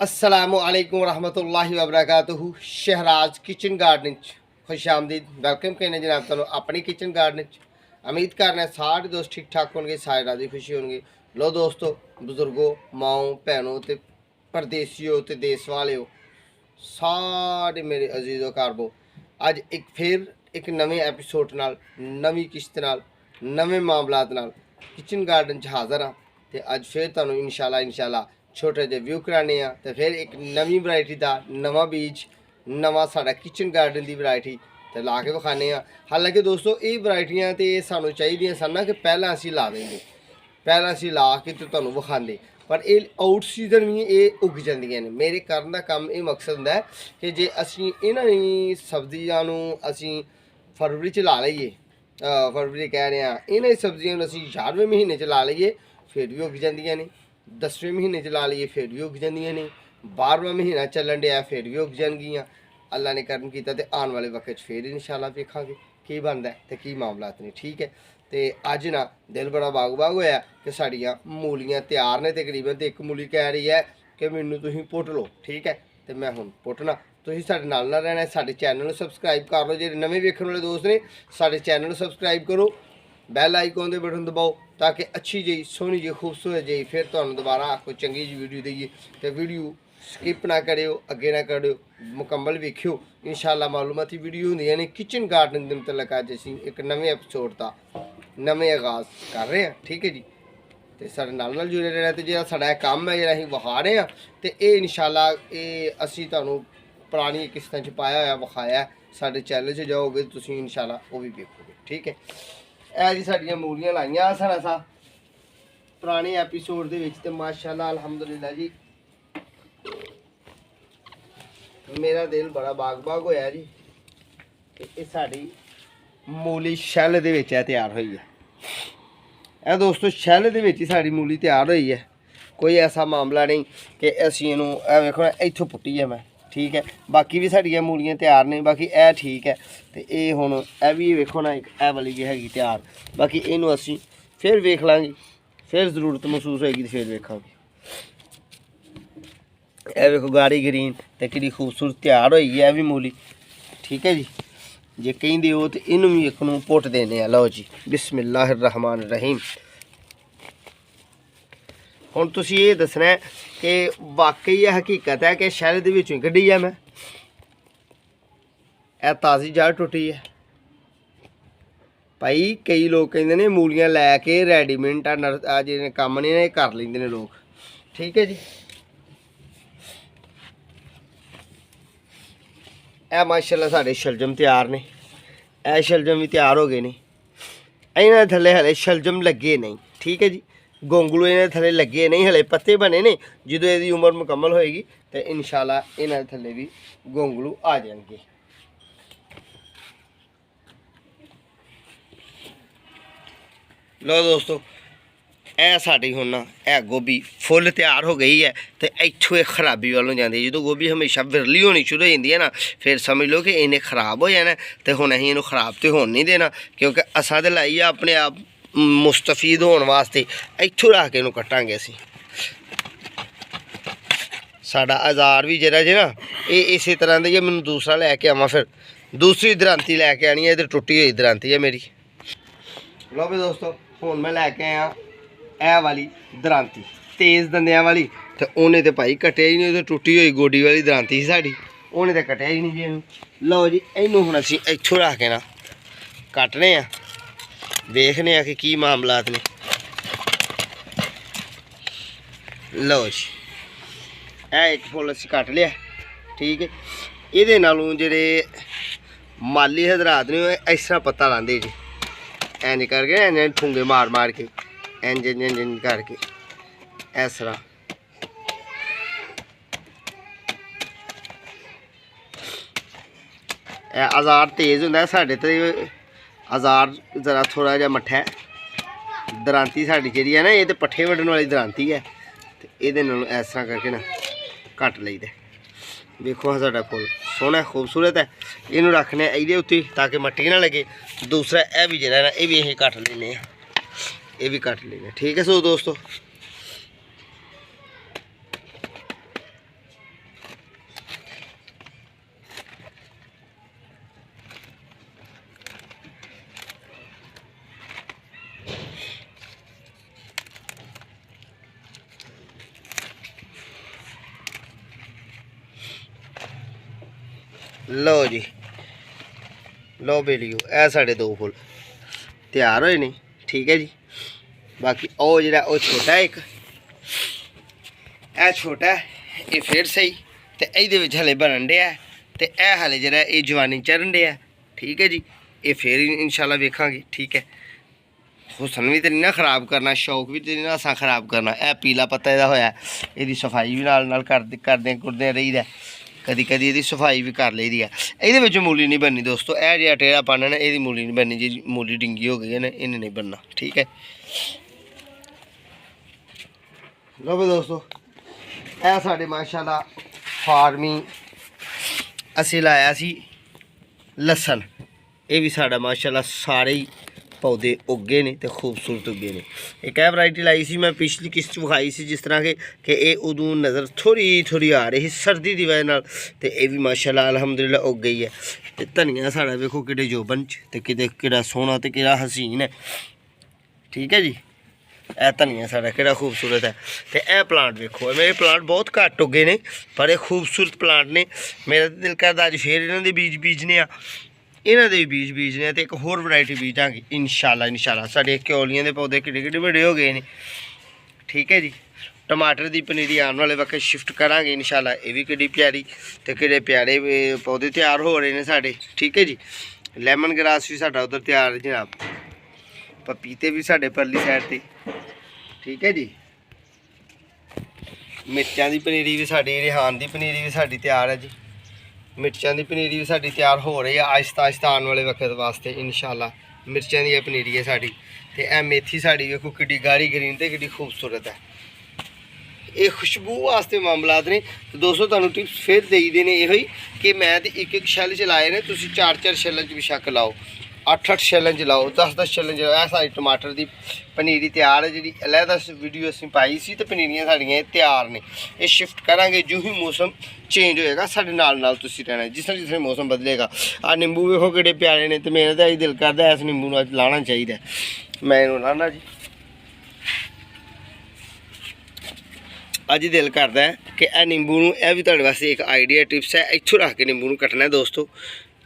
अस्सलामु अलैकुम रहमतुल्लाहि व बरकातुहू। शहराज किचन गार्डन खुश आमदीद वेलकम कहने जनाब तुहानू अपनी किचन गार्डन। उम्मीद करने सारे दोस्त ठीक ठाक होंगे, सारे राजी खुशी होंगे। लो दोस्तों, बुजुर्गों, माओ भैनों ते परदेसियों ते देश वालों, सारे मेरे अजीज़ो कारबो, अज एक फिर एक नवे एपीसोड नाल, नवी किश्त नाल, नवे मामलात नाल किचन गार्डन च हाज़र हाँ। तो अज फिर तुहानू इंशाल्लाह छोटे जे व्यू कराने तो फिर एक नवी वैरायटी का नवा बीज, नवा साड़ा किचन गार्डन की वैरायटी तो ला के विखाने। हालांकि दोस्तों ये वैरायटियां तो सानू चाहिए सन ना कि पहला असी ला देंगे, पहला असी ला के तो तुहानू विखाते, पर ये आउट सीजन भी ये उग जांदियां ने। मेरे करन दा काम ये मकसद हुंदा है कि जे असी इन्हां सब्जियां नू असी फरवरी च ला लईए, फरवरी कह रहे हैं, इन्हां सब्जियां नू असी 11वें महीने च ला लईए फिर भी उग जांदियां ने, 10वें महीने च ला लीए फिर भी उग जांदियां ने, 12वां महीना चलन दिया फिर भी उग जाएगियां। अल्लाह ने करम किया तो आने वाले वक्त फिर इंशाल्लाह वेखांगे की बनता है तो की मामलात ने। ठीक है, तो अज ना दिल बड़ा बाग बाग होया कि साड़ियाँ मूलियाँ तैयार ने। तकरीबन तो एक मूली कह रही है कि मैनू तुसीं पुट लो। ठीक है, तो मैं हुण पुटना, तुसीं साडे नाल ना रहना, साडे चैनल नूं सबसक्राइब कर लो। जे नवे वेखण वाले दोस्त ने साडे चैनल नूं सबसक्राइब करो, बैल आइकॉन दे बटन दबाओ ताकि अच्छी जी सोहनी जी खूबसूरत जी फिर तुहानूं दोबारा कोई चंगी जी वीडियो दईए। तो वीडियो स्किप ना करियो, अगे ना करियो, मुकम्मल वेखियो। इंशाल्लाह मालूमाती वीडियो होंदियां ने किचन गार्डन के मतलब अज असीं एक नवे एपीसोड का नवे आगाज़ कर रहे हैं। ठीक है जी, तो साडे नाल जुड़े रहना। तो जिहड़ा साडा काम है जिहड़ा असीं विखा रहे हैं तो ये इंशाल्लाह ये असीं तुहानूं पुरानी किस्तां च पाया होया विखाया। साडे चैनल च जाओगे तुसीं इंशाल्लाह वो भी वेखोगे। ठीक है, ਇਹ जी साड़ियाँ मूलियां लाइया सन असा पुराने एपीसोड दे विच ते माशाअल्लाह अल्हम्दुलिल्लाह जी मेरा दिल बड़ा बाग बाग होया जी। ये साड़ी मूली शैल दे विच तैयार हुई है। दोस्तों शैल दे विच साड़ी मूली तैयार हुई है, कोई ऐसा मामला नहीं कि असीं इहनूं वेखो इत्थों पुट्टी है मैं। ठीक है, बाकी भी साड़ियाँ मूलियां तैयार ने, बाकी ए ठीक है। तो ये हुण ए भी वेखो ना एक ए वाली भी हैगी तैयार, बाकी इनू असीं फिर वेख लांगे, फिर जरूरत महसूस होएगी तो फिर वेखांगे। ए वेखो गाड़ी ग्रीन तो कितनी खूबसूरत तैयार होई है भी मूली। ठीक है जी, जे कहिंदे हो तो इनू भी एक नूं पुट देने। लो जी बिस्मिल्लाहिर रहमानिर रहीम। हुण तुसीं ये दसना है कि वाकई यह हकीकत है कि शहर दे विचों कड्ढी है मैं, ए ताज़ी जड़ टुटी है भाई। कई लोग कहते ने मूलियां लैके रेडीमेड जिहड़े कम ने ये कर लेंदे ने लोग। ठीक है जी, ए माशाल्लाह साढ़े शलजम तैयार ने, ए शलजम भी तैयार हो गए ने। इन्हां थल्ले हले शलजम लगे नहीं। ठीक है जी, गोंगलू इन्हां थल्ले लगे नहीं, हले पत्ते बने ने। जो इसकी उम्र मुकम्मल होएगी तो इंशाल्लाह इन्हां थल्ले भी गोंगलू आ जाएंगे। लो दोस्तों, ए साड़ी हुण ना ए गोभी फुल तैयार हो गई है तो इत्थों एक खराबी वालों जाती है। जो गोभी हमेशा विरली होनी शुरू हो जाती है ना, फिर समझ लो कि इन्हें खराब हो जाना। तो हुण असीं इहनूं खराब तो होण नहीं देना, क्योंकि असां ते लाई है अपने आप मुस्तफीद होने वास्ते। इत्थों रख के इहनूं कट्टांगे असीं। साडा औजार भी जरा जे ना ये इस तरह दी है। मैनूं दूसरा लैके आवां, फिर दूसरी दरांती लैके आनी है। इधर टुटी हुई दरांती है मेरी। लो भी दोस्तों, हुण मैं लैके आया ए वाली दरांती तेज़ दंदियां वाली। तो उन्हें तो भाई कट्टिया ही नहीं, तो टुटी हुई गोडी वाली दरांती सी साड़ी, उन्हें तो कट्टिया ही नहीं जी इनू। लो जी इनू हुण असीं इत्थों रख के ना कट्टने आ, देखने आ कि की मामलात ने। लो जी ए एक फुल असीं कट लिया। ठीक है, इहदे नालों जेह्ड़े माली हजरात ने इस तरह पत्ता लांदे जी, इंज करके इंज ठुंगे मार मार के इंज इंज इंज इंज करके इस तरह। औजार तेज़ होंदा, साढ़े तो औजार ज़रा थोड़ा जिहा मट्ठा है। दरांती साड़ी जी है ना, ये तो पट्ठे वड्डण वाली दरांती है। तो ये इस तरह करके ना कट लईदा। देखो साडा फुल सोहना खूबसूरत है। इनू रखने ये उत्ते ताकि मट्टी ना लगे। दूसरा यह भी जरा ना ये भी असीं कट लेने, ये भी कट लेने। ठीक है सो दोस्तों, लो जी, लो बेलियो ए साढ़े 2 फुल तैयार होए ने। ठीक है जी। बाकी ओ जेड़ा ओ छोटा एक ए छोटा ये फिर सही ते इहदे विच हले बनन डे ते ए हले जेड़ा ये जवानी चढ़न डे। ठीक है जी। ये फिर इंशाल्लाह वेखांगे। ठीक है। हुसन भी तो नहीं ना खराब करना, शौक भी तो नहीं ना असा खराब करना। ए पीला पत्ता इहदा होया, इहदी सफाई भी नाल करदे रहीदा, कदी कदी इहदी सफाई भी कर लईदी है। इहदे विच मूली नहीं बननी दोस्तों, ए जिहा टेढ़ा पाना ना इहदी मूली नहीं बननी। जी मूली डिंगी हो गई है ना, इन्हें नहीं बनना। ठीक है। लो भी दोस्तों ए साडे माशाल्लाह फार्मी असीं लाया सी लसन, ये भी साडा माशाल्लाह सारे ही पौधे उगे ने ते खूबसूरत उगे ने। एक है वैरायटी लाई सी मैं पिछली किस्त विखाई सी जिस तरह के ये उदों नज़र थोड़ी थोड़ी आ रही सर्दी की वजह नाल, ते ये भी माशाल्लाह अल्हम्दुलिल्लाह उग गई है। ते धनिया साड़ा वेखो किडे जोबन च ते किडा सोहना ते किडा हसीन है। ठीक है जी। ए धनिया साड़ा किडा खूबसूरत है। तो यह प्लांट वेखो, मेरे प्लांट बहुत घट उगे ने पर ये खूबसूरत प्लांट ने। मेरा दिल करदा अज फिर इन्हां दे बीज बीजने आ, इन्हां दे बीज बीजने ते एक होर वैरायटी बीजांगे इंशाल्लाह। साढ़े क्योलियां दे पौधे किड्डे किड्डे बड़े हो गए ने। ठीक है जी। टमाटर की पनीरी आने वाले वक्त शिफ्ट करांगे इंशाल्लाह। ये भी किड्डी प्यारी ते किड्डे प्यारे पौधे तैयार हो रहे हैं साढ़े। ठीक है जी। लैमन ग्रास भी साडा उधर तैयार जनाब, पपीते भी साढ़े परली साइड ते। ठीक है जी। मिर्चां की पनीरी भी साड़ी, रिहान की पनीरी भी साड़ी तैयार है जी। मिर्चां की पनीरी भी साड़ी तैयार हो रही है आहिस्ता आहिस्ता आने वाले वक्त वास्ते इंशाल्लाह। मिर्चां की पनीरी है साड़ी। ते ए मेथी साड़ी देखो किड्डी गाढ़ी ग्रीन ते किड्डी खूबसूरत है। ये खुशबू वास्ते मामलात ने। तो दोस्तों तुहानूं टिप्स फिर देई देने ये कि मैं तो एक शैल च लाए ने, तुसीं 4 शैलों च बेशक लाओ, 8 शैलों च लाओ, 10 शैलों च लाओ। ऐ सारी टमाटर की पनीरी तैयार है जी। अलहदा वीडियो असीं पाई सी ते पनीरियां साड़ियां तैयार ने। ये शिफ्ट करांगे जो ही मौसम चेंज होएगा साढ़े नाल तुसीं रहना जिस जिस मौसम बदलेगा। आ निंबू वेखो किहड़े प्यारे ने, ते मेरा तो दिल करदा इस निंबू नूं लाना चाहिए। मैं इहनूं लाना जी। अज दिल करता है कि यह निंबू यह भी तुहाडे वास्ते एक आइडिया टिप्स है। इत्थों रख के निंबू कट्टना है दोस्तों।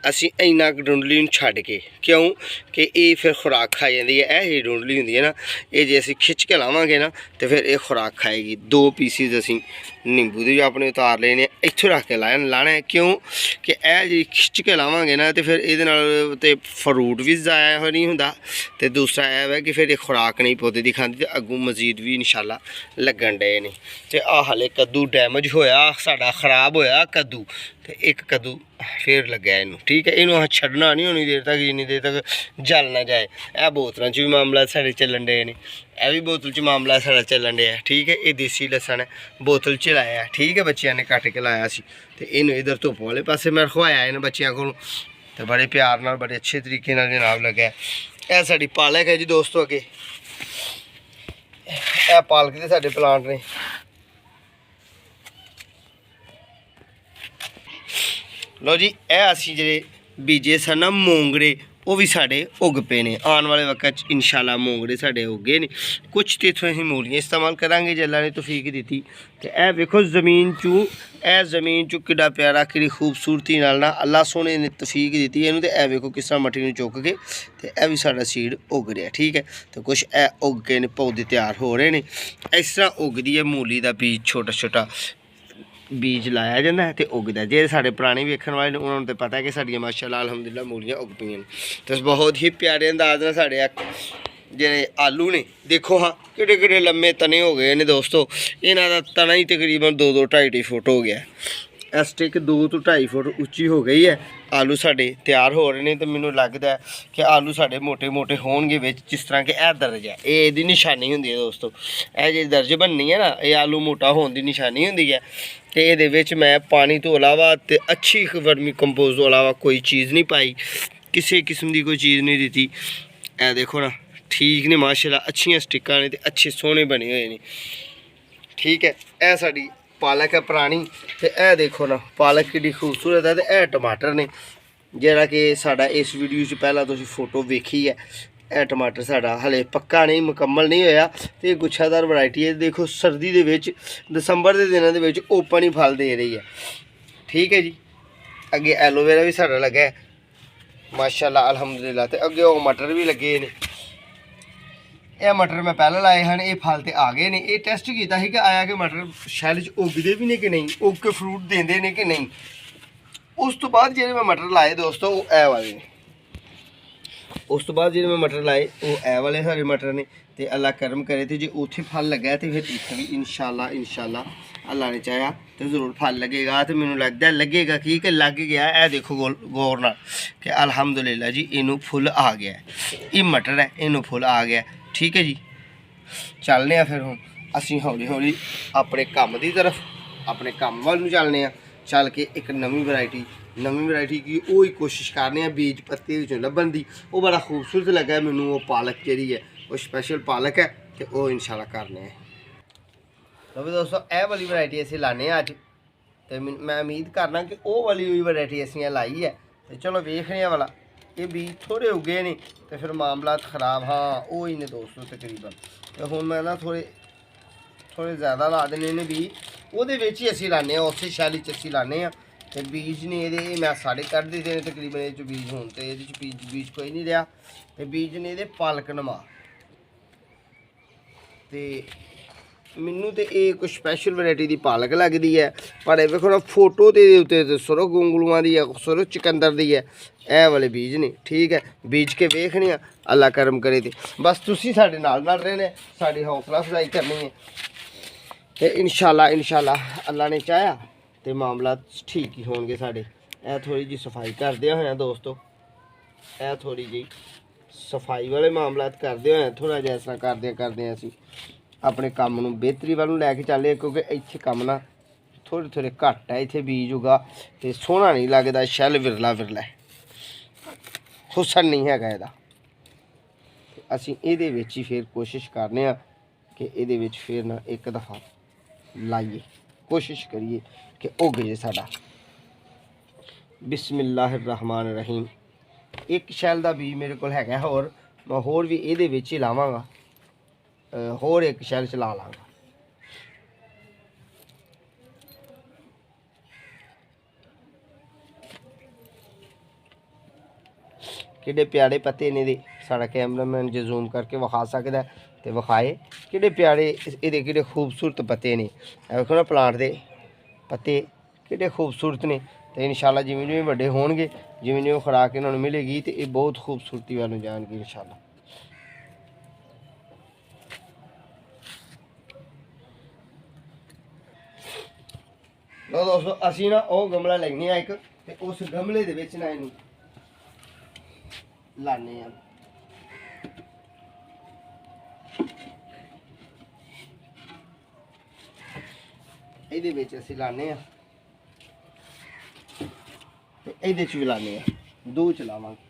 असी इन्ना डुंडली छड्ड के, क्यों कि ये फिर खुराक खा जाती है। यह डुंडली होंदी है ना, ये जे असी खिच के लावांगे ना तो फिर ये खुराक खाएगी। 2 पीसीज असी निंबू के भी अपने उतार लेने, इत्थों रख के लाना है। क्यों कि यह जी खिच के लावांगे ना तो फिर ये फ्रूट भी ज़ाया नहीं होंदा, तो दूसरा यह है कि फिर ये खुराक नहीं पौधे दी खांदी, तो अगों मजीद भी इंशाल्लाह लगन डे ने। तो आ हाले कद्दू डैमेज होया साडा, खराब होया कद्दू, तो एक कद्दू फिर लग्या इनू। ठीक है। इनू अस छड्डना नहीं उन्नी देर तक जिन्नी देर तक जल ना जाए। यह बोतलों च भी मामला साढ़े चलन डे ने, यह भी बोतल च मामला साढ़ा चलन डे है। ठीक है। ये देसी लसन है, बोतल च लाया है। ठीक है। बच्चियां ने कट के लाया सी, तो इनू इधर धुप्प वाले पासे मैं रखवाया इन बच्चियां को, तो बड़े प्यार नाल बड़े अच्छे तरीके नाल जनाब लग्या। यह साडी पालक है जी दोस्तों। अगे यह पालक के साडे प्लांट ने। लो जी, ए असी जे बीजे सन ना मोंगड़े, वो भी साढ़े उग पे ने। आने वाले वक्त इंशाल्लाह मोंगड़े साढ़े उगे ने। कुछ तो इतों अं मूलियाँ इस्तेमाल करांगे जे अल्लाह ने तौफीक दी। तो यह वेखो जमीन चू किड्डा प्यारा किड्डी खूबसूरती नाल ना अल्लाह सोने ने तौफीक दी इनू। तो यह वेखो किस तरह मट्टी चुक के तो यह भी साडा सीड उग रहा। ठीक है। तो कुछ ए उग के ने पौधे तैयार हो रहे हैं। इस तरह उगदी है मूली का बीज, छोटा छोटा बीज लाया जाता है तो उगता है। जे साढ़े पुराने वेखण वाले उन्होंने तो पता है कि साडियां माशाल्लाह अल्हम्दुलिल्लाह मूलियां उग पईयां। तो बहुत ही प्यारे अंदाज नाल साढ़े जेह्ड़े आलू ने देखो हाँ किड्डे किड्डे लम्मे तने हो गए ने दोस्तों। इन्हां दा तना ही तकरीबन 2-2 2.5 फुट हो गया। स्टिक 2 तो 2.5 फुट उच्ची हो गई है। आलू साढ़े तैयार हो रहे हैं। तो मैनूं लगता है कि आलू साढ़े मोटे मोटे होणगे विच, जिस तरह के यह दर्ज है, ये इहदी निशानी होंदी है दोस्तों। यह जी दर्ज बननी है ना, ये आलू मोटा होने की निशानी होंदी है। तो ये मैं पानी तो अलावा तो अच्छी वर्मी कंपोज तो अलावा कोई चीज़ नहीं पाई, किसी किस्म की कोई चीज़ नहीं दी। ए देखो ना ठीक ने माशाल्लाह, अच्छियां स्टिकां ने, अच्छे सोहने बने हुए हैं। ठीक है। यह साड़ी पालक है पुरानी, तो यह देखो ना पालक किड्डी खूबसूरत है। तो यह टमाटर ने जिहड़ा कि साडा इस वीडियो च पहला तुसीं फोटो वेखी है। यह टमाटर साडा हले पक्का नहीं मुकम्मल नहीं होया, तो यह गुच्छादार वैरायटी है। देखो सर्दी दे विच दिसंबर के दिनों के ओपन ही फल दे रही है। ठीक है जी। अगे एलोवेरा भी साढ़ा लगा है माशाल्लाह अलहमदुलिल्लाह। तो अगे वो मटर भी लगे ने। यह मटर मैं पहले लाए हैं, ये फल तो आ गए ने। ये टेस्ट किया कि आया कि मटर शैल च उगते भी ने कि नहीं, उग के फ्रूट देंदे ने कि नहीं। उस तो बाद जो मैं मटर लाए दोस्तों वो ए वाले ने। उस तो बाद जो मैं मटर लाए वो ए वाले सारे मटर ने। तो अल्लाह करम करे तो जो उत्थे फल लगा है तो फिर इतना भी इंशाल्लाह अल्लाह ने चाहा तो जरूर फल लगेगा। तो मैनू लगेगा कि लग गया है। देखो गौर नाल कि अलहमदुलिल्लाह जी इनू फुल आ गया है। ये मटर है, इनू फुल आ गया। ठीक है जी, चलने फिर हम असी हौली हौली अपने काम की तरफ, अपने काम वाल चलने। चल के एक नवी वैरायटी की वो ही कोशिश करने बीज पत्ते लभन की। वो बड़ा खूबसूरत लगा मैनू। वो पालक जी है वो स्पैशल पालक है तो वो इंशाल्लाह करने। तो भी दोस्तों यह वाली वैरायटी असीं लाने अज। तो मैं उम्मीद करना कि वो वाली हुई वैरायटी असीं लाई है। तो चलो वेखने वाला ये बीज थोड़े उगे ने तो फिर मामला खराब हाँ वो ही ने दोस्तों तकरीबन। तो हुण मैं ना थोड़े ज़्यादा ला देने ने बीज। वो ही असीं लाने उस शैली च असीं लाने। तो बीज ने ये मैं सारे कढ़ दिते हैं तकरीबन। ये बीज हूँ तो ये बीज कोई नहीं रहा। तो बीज ने ये पालक नमा। तो मैनू तो ये कुछ स्पैशल वैरायटी की पालक लगती है। पर ये देखो ना फोटो के उत्ते सुरख गुंगलुआं की है, सुरख चकंदर की है। ए वाले बीज ने। ठीक है, बीज के वेखने अल्लाह करम करे थे बस तुसी साडे नाल रहने, साडी हौसला अफजाई करनी है। तो इंशाल्लाह अल्लाह ने चाहा तो मामला ठीक ही होंगे साडे। ए थोड़ी जी सफाई करदे होए दोस्तों, ए थोड़ी जी सफाई वाले मामला करदे होए थोड़ा जिहा इस तरह करदे असीं अपने काम नूं बेहतरी वाल लैके चले। क्योंकि इत्थे काम ना थोड़े घट है। इत्थे बीज उगा तो सोहना नहीं लगता, शैल विरला है, हुसन नहीं है इहदा। असीं इहदे विच ही फिर कोशिश करने कि इहदे विच फिर ना एक दफ़ा लाइए, कोशिश करिए कि उग जे साडा। बिस्मिल्लाहिर्रहमानिर्रहीम। एक शैल दा बीज मेरे को है होर, मैं होर भी इहदे विच ही लावांगा। होर एक शैल चला लाँगा। किड्डे प्यारे पत्ते ने दे। साड़ा कैमरामैन जो जूम करके विखा सकता है तो विखाए किड्डे प्यारे ये किड्डे खूबसूरत पत्ते ने। देखो ना प्लांट के पत्ते किड्डे खूबसूरत ने। तो इंशाल्लाह जिवें जिवें वड्डे होणगे, जिवें जिवें खुराक इन्हां नूं मिलेगी तो ये बहुत खूबसूरती वालों जाएंगे इंशाल्लाह। लो दोस्तों असीं ना वो गमला लेने एक ते उस गमले दे विच ना इहनूं लाने आ। इहदे विच असीं लाने आ ते इहदे च भी लाने आ। दो च लावांगे।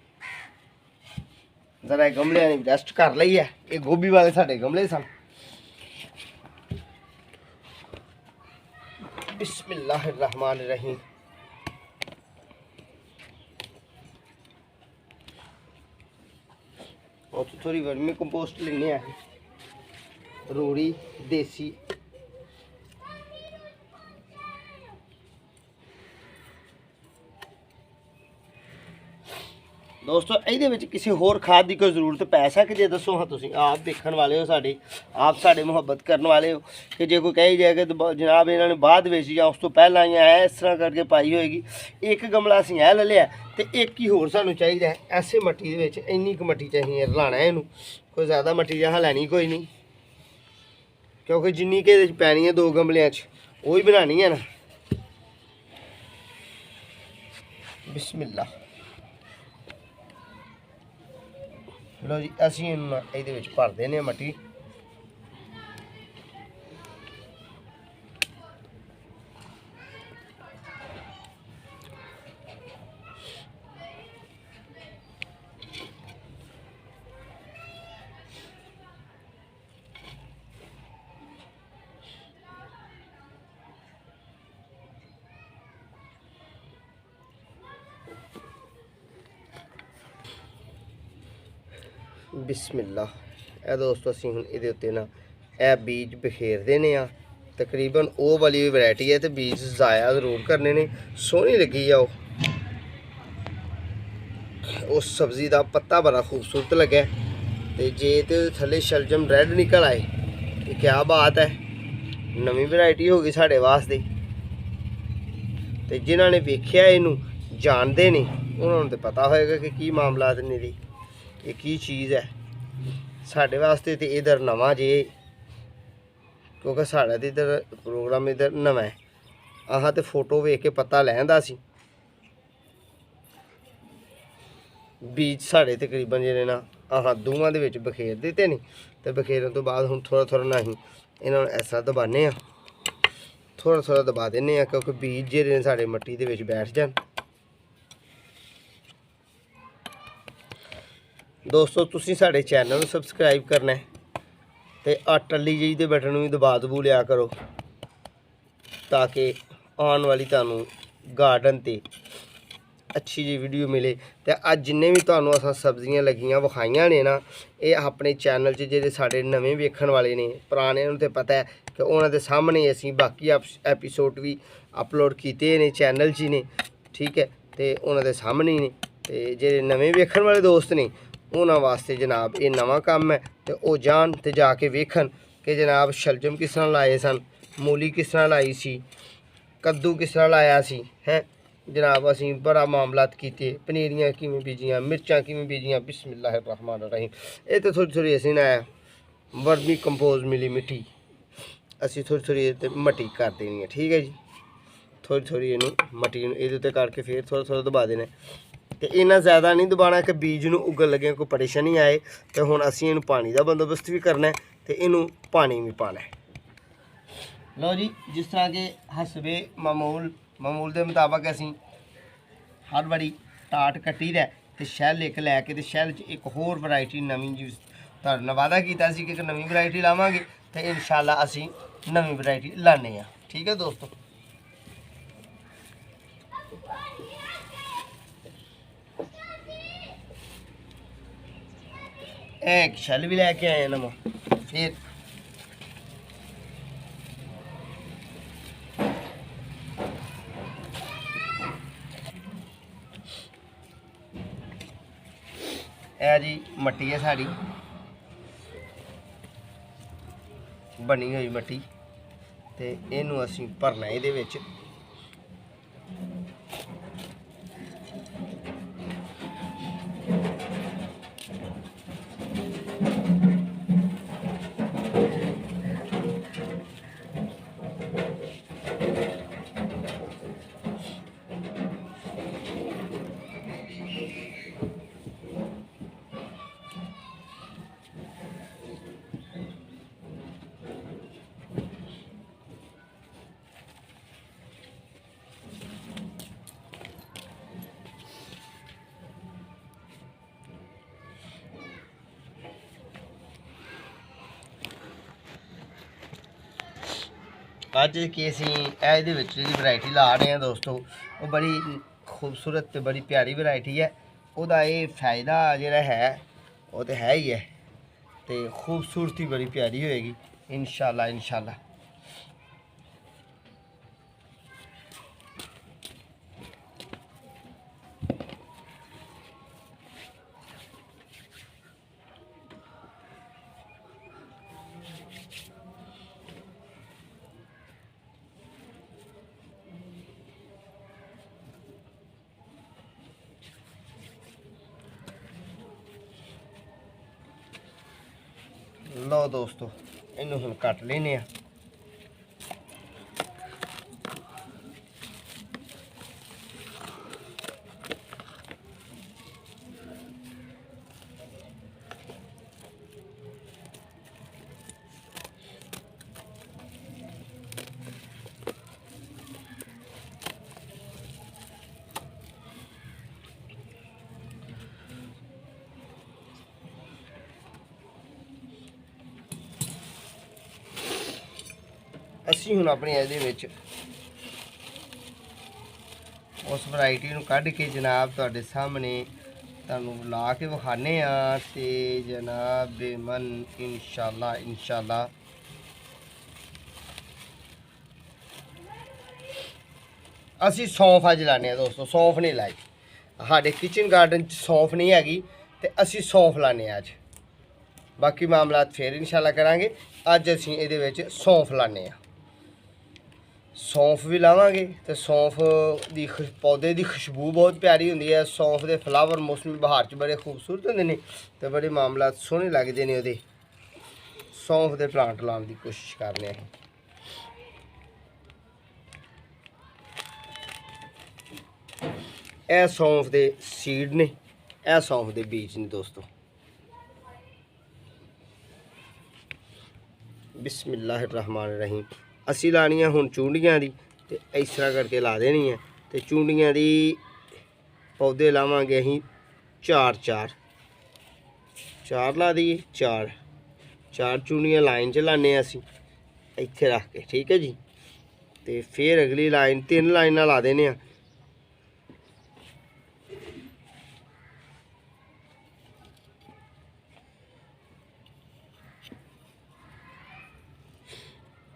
जरा गमलियां ने रेस्ट कर लई है। ये गोभी वाले साडे गमले सन। बिस्मिल्लाहिर्रहमानिर्रहीम। और तो थोड़ी वर्मी कंपोस्ट लेने आ, रोड़ी देसी। दोस्तों ये किसी होर खाद की कोई जरूरत पै सकती है दसो हाँ तुसीं आप देखने वाले हो साडे, आप साडे मुहब्बत करने वाले हो कि जो कोई कही जाए कि जनाब इन्होंने बाद में या उस तो पहला या इस तरह करके पाई होएगी। एक गमला असीं ऐ ले लिया तो एक ही होर सानूं चाहिदा है ऐसे मट्टी दे विच। इन्नी क मट्टी च असीं रलाना है इहनूं, कोई ज़्यादा मट्टी जहाँ लैनी कोई नहीं। क्योंकि जिन्नी कि इहदे च पैनी है दो गमलियां च वो ही बनानी है ना। बिस्मिल्लाह। लो जी असीं इहनूं इहदे विच भर देने मट्टी। बिस्मिल्लाह। ए दोस्तों असीं हुण इहदे उत्ते ना ए बीज बखेर देने आ। तकरीबन वो वाली वैरायटी है तो बीज ज़ाया जरूर करने ने, सोहनी लगी आ। उस सब्ज़ी का पत्ता बड़ा खूबसूरत लगे। तो जे तो थले शलजम रेड निकल आए तो क्या बात है, नवी वैरायटी होगी साढ़े वास्ते। तो जिन्होंने वेख्या इनू जानते नहीं उन्होंने तो पता होएगा कि की मामलात ने दी, ये की चीज़ है। साढ़े वास्ते तो इधर नवा जे, क्योंकि साढ़ा तो इधर प्रोग्राम इधर नवा है। अहाँ तो फोटो वेख के पता लैंदा सी। बीज साढ़े तकरीबन जिहड़े ना अहाँ दोवां दे विच बखेर दिते नहीं, तो बखेरन तो बाद हुण थोड़ा थोड़ा ना ही इन्हां नूं ऐसा दबाने आ, थोड़ा थोड़ा दबा देने, क्योंकि बीज जिहड़े साढ़े मट्टी दे विच बैठ जाण। दोस्तों तुसीं साढ़े चैनल नूं सबसक्राइब करना है, तो टल्ली जी दे बटन भी दबा दबू लिया करो, ताकि आने वाली तुहानूं गार्डन ते अच्छी जी वीडियो मिले। तो अज जिन्ने भी तुहानूं असां सब्जियां लगियां विखाइयां ने ना, ये अपने चैनल च जेह्ड़े साढ़े नवें वेखण वाले ने, पुराने नूं ते पता है कि उन्हां दे सामने असीं बाकी एपीसोड भी अपलोड कीते ने चैनल च ने, ठीक है। तो उन्हां दे सामने ही ने, ते जेह्ड़े नवें वेखण वाले दोस्त ने उन्हां वास्ते जनाब ये नवां काम है। तो वो जान ते जाके वेखन कि जनाब शलजम किस तरह लाए सन, मूली किस तरह लाई सी, कद्दू किस तरह लाया सी है जनाब। असी बड़ा मामलात कीते, पनीरियां किवें बीजियां, मिर्चां किवें बीजियां, बिस्मिल्लाह रहमान रहीम। ये तो थोड़ी थोड़ी असी ना वर्मी कंपोज मिली मिट्टी, असी थोड़ी थोड़ी मट्टी कर देनी है, ठीक है जी। थोड़ी थोड़ी इनू मट्टी ये उत्ते करके फिर थोड़ा थोड़ा दबा देना। तो इन्ना ज़्यादा नहीं दबाना कि बीज नूं उगल लगे कोई परेशानी आए। तो हुण असी इनू पानी का बंदोबस्त भी करना है, तो इनू पानी भी पाना है। लो जी, जिस तरह के हसबे मामूल के मुताबिक असी हर बारी टाट कट्टी दा ते शैल एक लैके ते शैल च एक होर वैरायटी नवीं जी तुहाडे नाल वादा कीता सी कि एक नवीं वैरायटी लावांगे, तो इंशाअल्लाह असी नवीं वैरायटी लाने आ, ठीक है दोस्तों। एक शैल भी लैके आए नवां फिर है जी मट्टी है साड़ी बनी हुई मट्टी, तो इनू असी भरना ये विच। अज कि असी ये वैरायटी ला रहे हैं दोस्तों, वो बड़ी खूबसूरत तो बड़ी प्यारी वैरायटी है। वह ये फायदा जोड़ा है वो तो है ही है, तो खूबसूरती बड़ी प्यारी होएगी इंशाअल्लाह इंशाअल्लाह। लो दोस्तों इनू हम कट लेने। असी हुण अपने इहदे विच उस वैरायटी नूं कढ के जनाब तुहाडे सामने तुहानूं ला के विखाने आ, ते जनाब बेमन इंशाअल्लाह इंशाअल्लाह असी सौंफ अज लाने दोस्तों। सौंफ नहीं लाई, ਸਾਡੇ किचन गार्डन च सौंफ नहीं हैगी तो असी सौंफ लाने अज। बाकी मामलात फिर इंशाल्लाह करांगे। अज असी इहदे विच सौंफ लाने आ। सौंफ भी लावांगे तो सौंफ दी पौधे की खुशबू बहुत प्यारी होंदी है। सौंफ के फ्लावर मौसमी बहार च बड़े खूबसूरत होंदे ने तो बड़े मामलात सोहने लगदे ने। ओहदे सौंफ के प्लांट लाने की कोशिश करने हैं। यह सौंफ के सीड ने, यह सौंफ के बीज ने दोस्तों। बिस्मिल्लाहिर्रहमानिर्रहीम। असी लानियां हुण चूंडियां दी ते इस तरह करके ला देनी है। तो चूंडियां दी पौधे लावांगे अहीं चार ला दिए। चार चूंडियां लाइन च लाने असी इत्थे रख के, ठीक है जी। तो फिर अगली लाइन 3 लाइनां ला देने।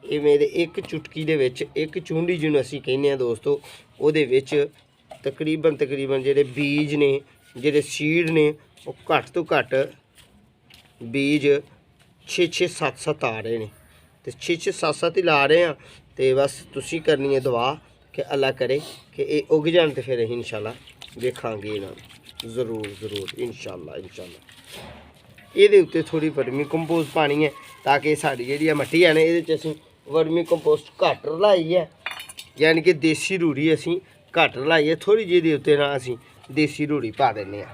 ये मेरे एक चुटकी दे विच एक चूंडी जिन्होंने असी कहने दोस्तों, उहदे विच तकरीबन जेडे बीज ने, जेडे सीड ने, वो घट तो घट बीज 6-7 आ रहे हैं। तो 6-7 ही ला रहे हैं। तो बस तुसी करनी है दुआ कि अल्लाह करे कि ये उग जान। तो फिर असीं इंशाल्लाह वेखांगे इन्हां ज़रूर इंशाल्लाह। ये उत्ते थोड़ी वर्मी कंपोस्ट पानी है ताकि साड़ी जी मट्टी है ना, ये असीं वर्मी कंपोस्ट घट रलाई है, यानी कि देसी रूढ़ी असीं घट रलाई है। थोड़ी जी उत्ते ना असीं देसी रूढ़ी पा देने।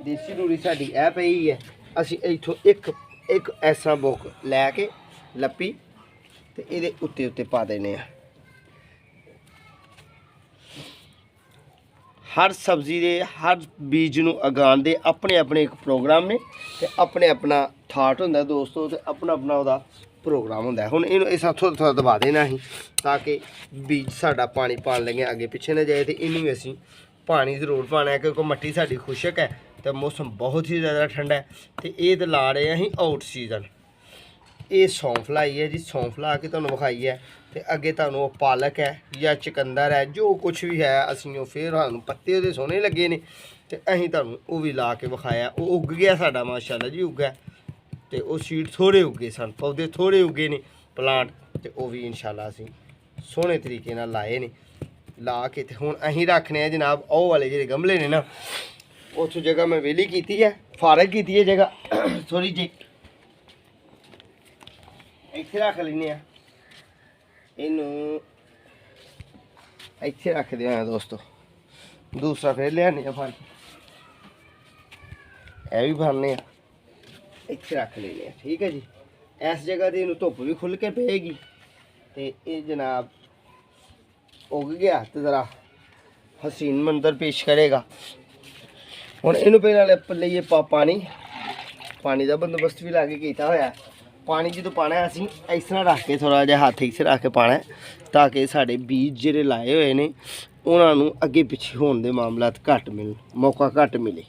देसी रूढ़ी साड़ी ऐ पई है। असीं इत्थों एक ऐसा बुक लैके लप्पी तो ये उत्ते पा देने। हर सब्जी के हर बीज नूं उगाउण दे अपने अपने एक प्रोग्राम ने ते अपने अपना थाट होंदा दोस्तों, ते अपना अपना उहदा प्रोग्राम होंदा। हुण इहनूं इस थोड़ा दबा देना ही ताकि बीज साडा पानी पान लगे अगे पिछे ना जाए। तो इनू असीं पानी जरूर पाना है क्योंकि मिट्टी साडी खुशक है तो मौसम बहुत ही ज़्यादा ठंडा है। तो ये तो ला रहे हैं आउट सीजन। ये सौंफ लाई है जी, सौंफ ला के तुहानूं विखाई है। तो अगे तुहानूं पालक है या चुकंदर है, जो कुछ भी है असीं फिर सानूं पत्ते उहदे सोहने लगे ने तो असीं तुहानूं वो भी ला के विखाया। वो उग गया साडा माशाअल्लाह जी, उग्गा। तो वो सीड थोड़े उगे सन, पौधे थोड़े उगे ने प्लांट, तो वो भी इंशाल्लाह असीं सोहने तरीके नाल लाए ने। ला के तो हुण असीं रखने जनाब ओह वाले जिहड़े गमले ने ना, उत्थों जगह मैं वेली की है, फारग की है जगह थोड़ी जी। इत्थे रख लैने आ, इनू इत्थे रख दिया दोस्तों। दूसरा फिर लियाने फल, यह भी फलने इत्थे रख लेने, ठीक है जी। इस जगह से इनू धुप भी खुल के पेगी तो ये जनाब उग गया तो ज़रा हसीन मंजर पेश करेगा। हुण इनू पहले लईए पानी का बंदोबस्त भी लागे किया होया। पानी जो पाना है असीं इस तरह रख के थोड़ा जिहा हाथ इस रख के पाना है ताकि साढ़े बीज जिहड़े लाए हुए ने उन्होंने अगे पिछे होने के मामलात घट मिल, मौका घट मिले।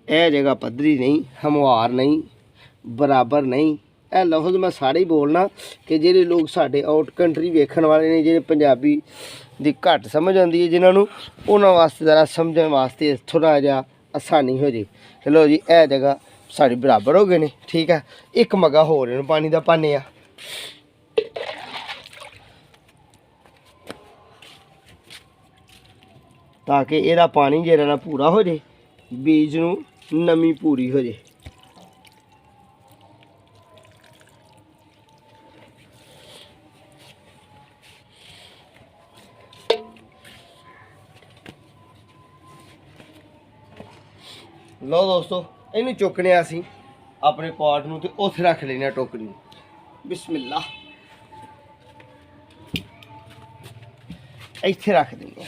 यह जगह पद्धरी नहीं, हमवार नहीं, बराबर नहीं। यह लफ्ज़ मैं सारे ही बोलना कि जेडे लोग साढ़े आउट कंट्री वेखण वाले ने, जेडे पंजाबी दी घट समझ आती है जिन्होंने, उन्होंने वास्ते ज़रा समझने वास्ते थोड़ा जिहा आसानी हो जाए। चलो जी, यह जगह साड़ी बराबर हो गए ने, ठीक है। एक मग्गा होर इन्हूं पानी का पाने आ, ताकि यदा पानी जेड़ा ना पूरा हो जाए, बीज नूं नमी पूरी हो जाए। लो दोस्तों, इनू चुकने असीं अपने पॉट नूं ते उत्थे रख लेने टोकरी। बिस्मिल्लाह, इत्थे रख देने।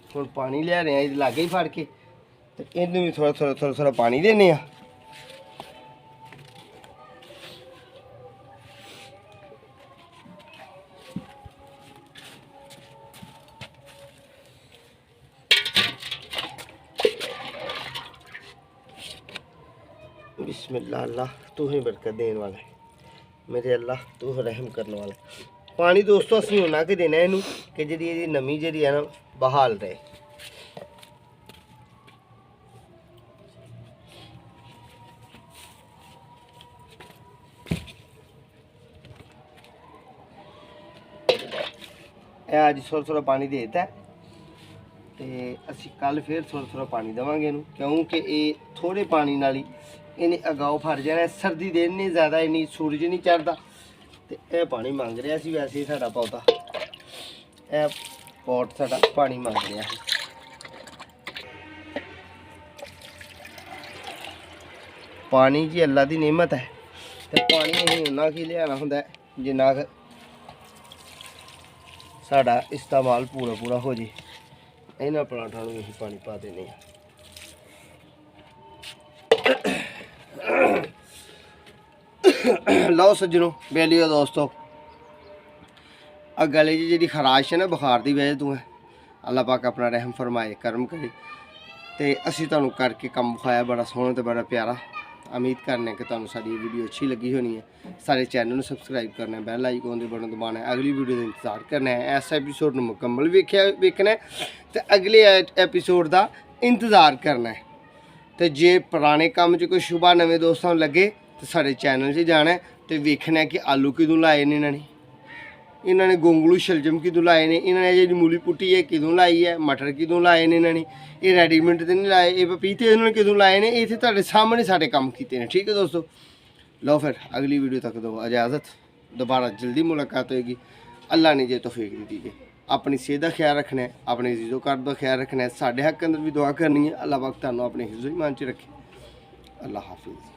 हुण पानी लिया रहे हैं लागे ही फड़ के, तो इनू भी थोड़ा पानी देने। बिस्मिल्लाह। अल्लाह तू ही बरकत देने वाला है, मेरे अल्लाह तू रहम करने वाला है। पानी दोस्तों असं होना कि देना इनू कि जी नमी जी है ना बहाल रहे। अज थोड़ा थोड़ा पानी दे दिता तो असी कल फिर थोड़ा थोड़ा पानी देवांगे इनू, क्योंकि ये थोड़े पानी नाल ही इन्हें अगाओ फट जाना। सर्दी दे इन्नी ज़्यादा इन्नी सूरज नहीं चढ़ता तो यह पानी मंग रहा सी। वैसे ही साडा पौधा यह पॉट साडा पानी मंग रहा है। पानी जी अल्लाह की नेमत है तो पानी असीं उन्ना की लियाना हुंदा है जिन्ना क साडा इस्तेमाल पूरा पूरा हो जाए। इन्हां प्लांटां नूं असीं पानी पा देने। लो सज्जनों बेलियो दोस्तों, गले की जी खराश है ना बुखार की वजह तो है, अल्लाह पाक अपना रहम फरमाए करम करे। तो असी तुहानूं करके कम विखाया बड़ा सोहना तो बड़ा प्यारा। उम्मीद करने कि तुहानूं साडी वीडियो अच्छी लगी होनी है। सारे चैनल में सबसक्राइब करना है, बैल आइकन दे बटन दबाना है, अगली वीडियो का इंतजार करना है। इस एपीसोड में मुकम्मल वेखना है तो अगले एपीसोड का इंतजार करना है। तो जे पुराने काम च कोई शुभा नवे दोस्तों लगे तो साढ़े चैनल से जाना है तो वेखना है कि आलू किदों लाए ने इन्होंने गोंगलू शलजम किदों लाए ने, इन्होंने जी मूली पुट्टी है किदों लाई है, मटर किदों लाए ने इन्होंने, ये रेडीमेड तो नहीं लाए, ये पपीते इन्होंने किदों लाए ने, ये तुहाडे सामने सारे काम किए हैं। ठीक है दोस्तों, लो फिर अगली वीडियो तक दो इजाज़त, दोबारा जल्दी मुलाकात होएगी। अल्लाह ने जे तौफीक दी है। अपनी सेहत का ख्याल रखना है, अपने अज़ीज़ो घर का ख्याल रखना है, साढ़े हक अंदर भी दुआ करनी है। अल्लाह पाक तुहानूं अपने हिफ्ज़ो ईमान च रखे। अल्लाह हाफिज़।